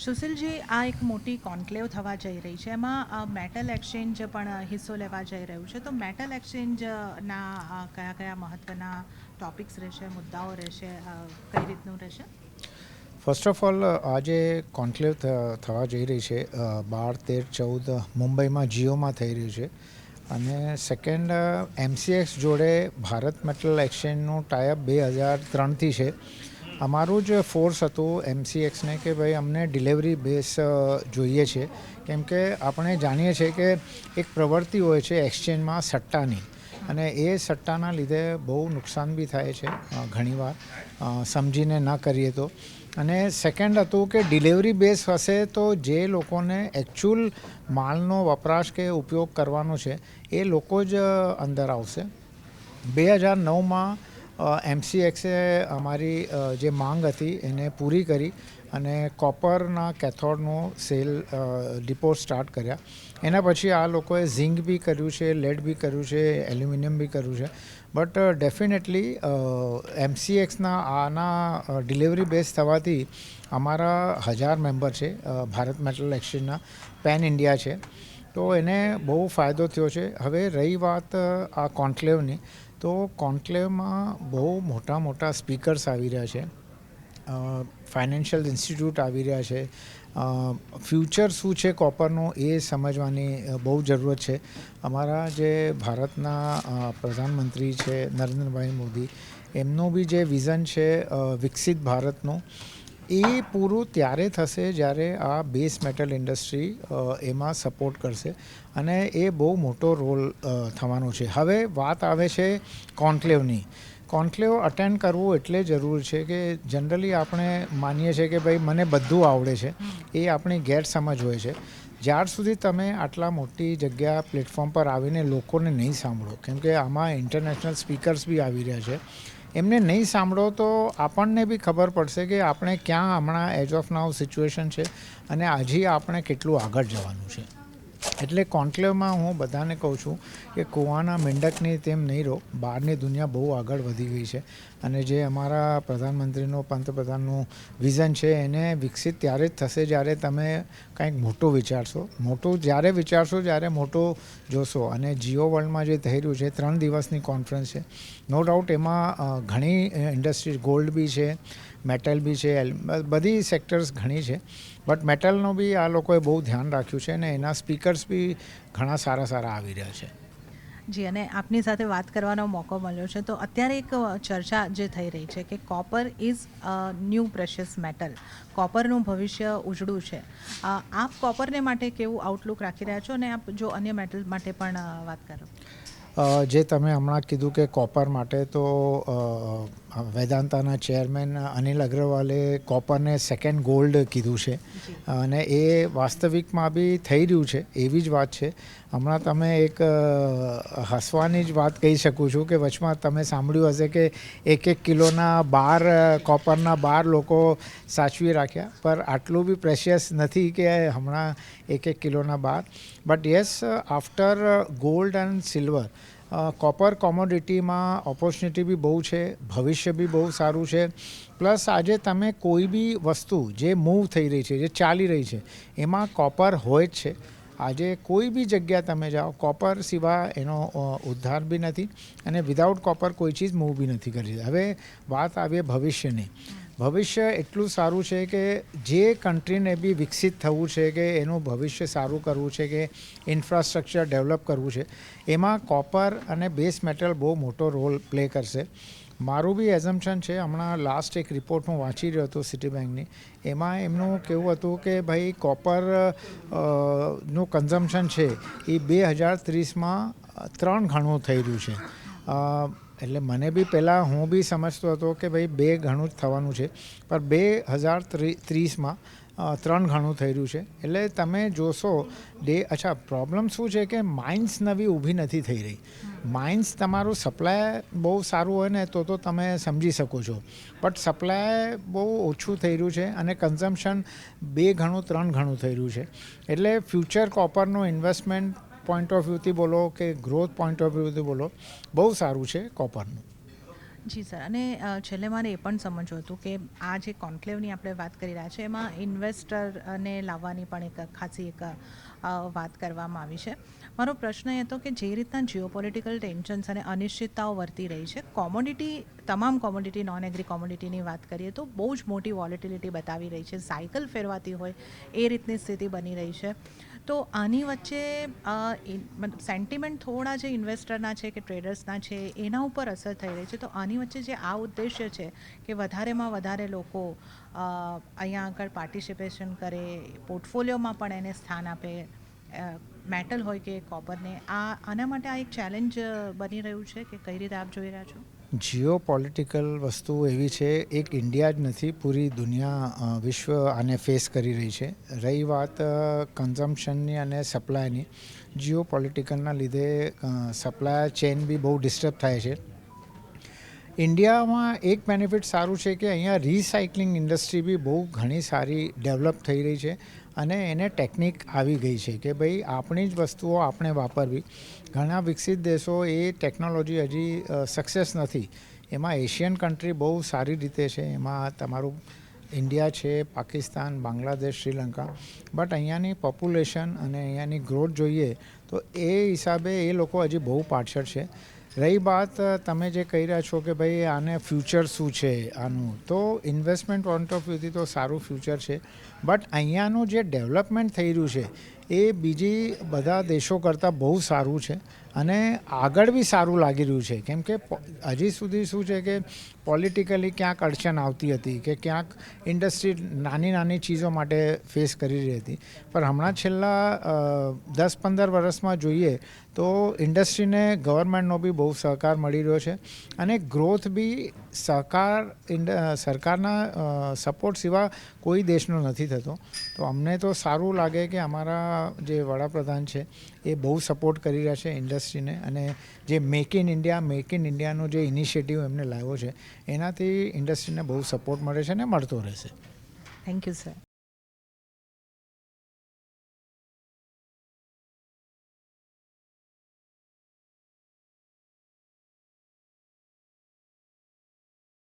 સુશીલજી, આ એક મોટી કોન્ક્લેવ થવા જઈ રહી છે. એમાં મેટલ એક્સચેન્જ પણ હિસ્સો લેવા જઈ રહ્યું છે. તો મેટલ એક્સચેન્જના કયા કયા મહત્ત્વના ટોપિક્સ રહેશે, મુદ્દાઓ રહેશે, કઈ રીતનું રહેશે? ફર્સ્ટ ઓફ ઓલ, આજે કોન્ક્લેવ થવા જઈ રહી છે 12, 13, 14 મુંબઈમાં જીઓમાં થઈ રહ્યું છે. અને સેકન્ડ, MCX જોડે ભારત મેટલ એક્સચેન્જનું ટાઈઅપ 2003થી છે. અમારું જ ફોર્સ હતું MCXને કે ભાઈ અમને ડિલિવરી બેઝ જોઈએ છે, કેમ કે આપણે જાણીએ છીએ કે એક પ્રવૃત્તિ હોય છે એક્સચેન્જમાં સટ્ટાની, અને એ સટ્ટાના લીધે બહુ નુકસાન બી થાય છે ઘણીવાર સમજીને ન કરીએ તો. અને સેકન્ડ હતું કે ડિલિવરી બેઝ હશે તો જે લોકોને એકચ્યુઅલ માલનો વપરાશ કે ઉપયોગ કરવાનો છે એ લોકો જ અંદર આવશે. 2009માં MCXે અમારી જે માંગ હતી એને પૂરી કરી અને કોપરના કેથોડનો સેલ ડિપો સ્ટાર્ટ કર્યા. એના પછી આ લોકોએ ઝિંક બી કર્યું છે, લેડ બી કર્યું છે, એલ્યુમિનિયમ બી કર્યું છે. બટ ડેફિનેટલી MCXના આના ડિલિવરી બેઝ થવાથી અમારા 1000 મેમ્બર છે ભારત મેટલ એક્સચેન્જના, પેન ઇન્ડિયા છે, તો એને બહુ ફાયદો થયો છે. હવે રહી વાત આ કોન્ક્લેવની, તો કોન્ક્લેવમાં બહુ મોટા મોટા સ્પીકર્સ આવી રહ્યા છે, ફાઇનાન્શિયલ ઇન્સ્ટિટ્યૂટ આવી રહ્યા છે. ફ્યુચર શું છે કોપરનું એ સમજવાની બહુ જરૂરત છે. અમારા જે ભારતના પ્રધાનમંત્રી છે નરેન્દ્રભાઈ મોદી, એમનું બી જે વિઝન છે વિકસિત ભારતનું, એ પૂરું ત્યારે થશે જ્યારે આ બેઝ મેટલ ઇન્ડસ્ટ્રી એમાં સપોર્ટ કરશે, અને એ બહુ મોટો રોલ થવાનો છે. હવે વાત આવે છે કોન્ક્લેવની. કોન્ક્લેવ અટેન્ડ કરવું એટલે જરૂર છે કે જનરલી આપણે માનીએ છીએ કે ભાઈ મને બધું આવડે છે, એ આપણી ગેરસમજ હોય છે. જ્યાર સુધી તમે આટલા મોટી જગ્યા પ્લેટફોર્મ પર આવીને લોકોને નહીં સાંભળો, કેમ કે આમાં ઇન્ટરનેશનલ સ્પીકર્સ બી આવી રહ્યા છે, એમને નહીં સાંભળો તો આપણને બી ખબર પડશે કે આપણે ક્યાં હમણાં એજ ઓફ નાઉ સિચ્યુએશન છે અને આજે આપણે કેટલું આગળ જવાનું છે. એટલે કોન્ક્લેવમાં હું બધાને કહું છું કે કૂવાના મેંડકની તેમ નહીં રહો. બહારની દુનિયા બહુ આગળ વધી ગઈ છે, અને જે અમારા પ્રધાનમંત્રીનું, પંતપ્રધાનનું વિઝન છે એને વિકસિત ત્યારે જ થશે જ્યારે તમે કંઈક મોટું વિચારશો. મોટું જ્યારે વિચારશો ત્યારે મોટું જોશો. અને જીઓ વર્લ્ડમાં જે થઈ રહ્યું છે 3 દિવસની કોન્ફરન્સ છે, નો ડાઉટ એમાં ઘણી ઇન્ડસ્ટ્રી, ગોલ્ડ બી છે, મેટલ બી છે, બધી સેક્ટર્સ ઘણી છે. બટ મેટલનું બી આ લોકોએ બહુ ધ્યાન રાખ્યું છે, અને એના સ્પીકર્સ બી ઘણા સારા સારા આવી રહ્યા છે. જી, અને આપની સાથે વાત કરવાનો મોકો મળ્યો છે. તો અત્યારે એક ચર્ચા જે થઈ રહી છે કે copper is new precious metal, કોપરનું ભવિષ્ય ઉજળું છે. આપ કોપરને માટે કેવું આઉટલુક રાખી રહ્યા છો, અને આપ જો અન્ય મેટલ માટે પણ વાત કરો? જે તમે હમણાં કીધું કે કોપર માટે, તો વેદાંતાના ચેરમેન અનિલ અગ્રવાલે કોપરને સેકન્ડ ગોલ્ડ કીધું છે, અને એ વાસ્તવિકમાં બી થઈ રહ્યું છે. એવી જ વાત છે. હમણાં તમે એક હસવાની જ વાત કહી શકું છું કે વચમાં તમે સાંભળ્યું હશે કે 1-1 કિલોના બાર, કોપરના બાર લોકો સાચવી રાખ્યા, પર આટલું બી પ્રેશિયસ નથી કે હમણાં 1-1 કિલોના બાર. But yes, after gold and silver, copper કોમોડિટીમાં ઓપોર્ચ્યુનિટી બી બહુ છે, ભવિષ્ય બી બહુ સારું છે. પ્લસ આજે તમે કોઈ બી વસ્તુ જે મૂવ થઈ રહી છે, જે ચાલી રહી છે, એમાં કોપર હોય જ છે. આજે કોઈ બી જગ્યા તમે જાઓ, કોપર સિવાય એનો ઉદ્ધાર બી નથી, અને વિધાઉટ કોપર કોઈ ચીજ મૂવ બી નથી કરી. હવે વાત આવીએ ભવિષ્યની. ભવિષ્ય એટલું સારું છે કે જે કન્ટ્રીને બી વિકસિત થવું છે, કે એનું ભવિષ્ય સારું કરવું છે, કે ઇન્ફ્રાસ્ટ્રક્ચર ડેવલપ કરવું છે, એમાં કોપર અને બેઝ મેટલ બહુ મોટો રોલ પ્લે કરશે. મારું બી એઝમ્પશન છે, હમણાં લાસ્ટ એક રિપોર્ટ હું વાંચી રહ્યો હતો સિટી બેંકની, એમાં એમનું કેવું હતું કે ભાઈ કોપર નું કન્ઝમ્પશન છે એ 2030માં 3 ગણું થઈ રહ્યું છે. એટલે મને બી પહેલાં હું બી સમજતો હતો કે ભાઈ 2 ગણું જ થવાનું છે, પણ 2030માં 3 ગણું થઈ રહ્યું છે. એટલે તમે જોશો અચ્છા, પ્રોબ્લેમ શું છે કે માઇન્સ નવી ઊભી નથી થઈ રહી. માઇન્સ તમારું સપ્લાય બહુ સારું હોય ને તો તમે સમજી શકો છો, બટ સપ્લાય બહુ ઓછું થઈ રહ્યું છે, અને કન્ઝમ્પશન 2 ગણું 3 ગણું થઈ રહ્યું છે. એટલે ફ્યુચર કોપરનું ઇન્વેસ્ટમેન્ટ પોઈન્ટ ઓફ વ્યૂથી બોલો કે ગ્રોથ પોઈન્ટ ઓફ વ્યૂથી બોલો, બહુ સારું છે કોપરનું. જી સર, અને છેલ્લે મારે એ પણ સમજવું હતું કે આ જે કોન્ક્લેવની આપણે વાત કરી રહ્યા છે એમાં ઇન્વેસ્ટરને લાવવાની પણ એક ખાસી એક વાત કરવામાં આવી છે. મારો પ્રશ્ન એ હતો કે જે રીતના જીઓપોલિટિકલ ટેન્શન્સ અને અનિશ્ચિતતાઓ વર્તી રહી છે, તમામ કોમોડિટી, નોન એગ્રી કોમોડિટીની વાત કરીએ તો બહુ જ મોટી વોલેટિલિટી બતાવી રહી છે, સાયકલ ફેરવાતી હોય એ રીતની સ્થિતિ બની રહી છે. તો આની વચ્ચે સેન્ટિમેન્ટ થોડા જે ઇન્વેસ્ટરના છે કે ટ્રેડર્સના છે એના ઉપર અસર થઈ રહી છે. તો આની વચ્ચે જે આ ઉદ્દેશ્ય છે કે વધારેમાં વધારે લોકો અહીંયા આગળ પાર્ટિસિપેશન કરે, પોર્ટફોલિયોમાં પણ એને સ્થાન આપે, મેટલ હોય કે કોપરને, આના માટે આ એક ચેલેન્જ બની રહ્યું છે કે કઈ રીતે આપ જોઈ રહ્યા છો? જીઓ પોલિટિકલ વસ્તુ એવી છે, એક ઇન્ડિયા જ નથી, પૂરી દુનિયા વિશ્વ આને ફેસ કરી રહી છે. રહી વાત કન્ઝમ્પશનની અને સપ્લાયની, જીઓ પોલિટિકલના લીધે સપ્લાય ચેન બી બહુ ડિસ્ટર્બ થાય છે. ઇન્ડિયામાં એક બેનિફિટ સારું છે કે અહીંયા રિસાયકલિંગ ઇન્ડસ્ટ્રી બી બહુ ઘણી સારી ડેવલપ થઈ રહી છે અને એને ટેકનિક આવી ગઈ છે કે ભાઈ આપણી જ વસ્તુઓ આપણે વાપરવી. ઘણા વિકસિત દેશો એ ટેકનોલોજી હજી સક્સેસ નથી. એમાં એશિયન કન્ટ્રી બહુ સારી રીતે છે, એમાં તમારું ઇન્ડિયા છે, પાકિસ્તાન, બાંગ્લાદેશ, શ્રીલંકા. બટ અહીંયાની પોપ્યુલેશન અને અહીંયાની ગ્રોથ જોઈએ તો એ હિસાબે એ લોકો હજી બહુ પાછળ છે. રહી વાત તમે જે કહી રહ્યા છો કે ભાઈ આને ફ્યુચર શું છે આનું, તો ઇન્વેસ્ટમેન્ટ પોઈન્ટ ઓફ વ્યૂથી તો સારું ફ્યુચર છે. બટ અહીંયાનું જે ડેવલપમેન્ટ થઈ રહ્યું છે એ બીજી બધા દેશો કરતાં બહુ સારું છે અને આગળ બી સારું લાગી રહ્યું છે. કેમ કે હજી સુધી શું છે કે પોલિટિકલી ક્યાંક અડચણ આવતી હતી કે ક્યાંક ઇન્ડસ્ટ્રી નાની નાની ચીજો માટે ફેસ કરી રહી હતી. પણ હમણાં છેલ્લા 10-15 વર્ષમાં જોઈએ તો ઇન્ડસ્ટ્રીને ગવર્મેન્ટનો બી બહુ સહકાર મળી રહ્યો છે અને ગ્રોથ બી સરકારના સપોર્ટ સિવાય કોઈ દેશનો નથી થતો. તો અમને તો સારું લાગે કે અમારા જે વડાપ્રધાન છે એ બહુ સપોર્ટ કરી રહ્યા છે ઇન્ડસ્ટ્રીને, અને જે મેક ઇન ઇન્ડિયાનો જે ઇનિશિયેટિવ એમને લાવ્યો છે એનાથી ઇન્ડસ્ટ્રીને બહુ સપોર્ટ મળે છે અને મળતો રહેશે. Thank you sir.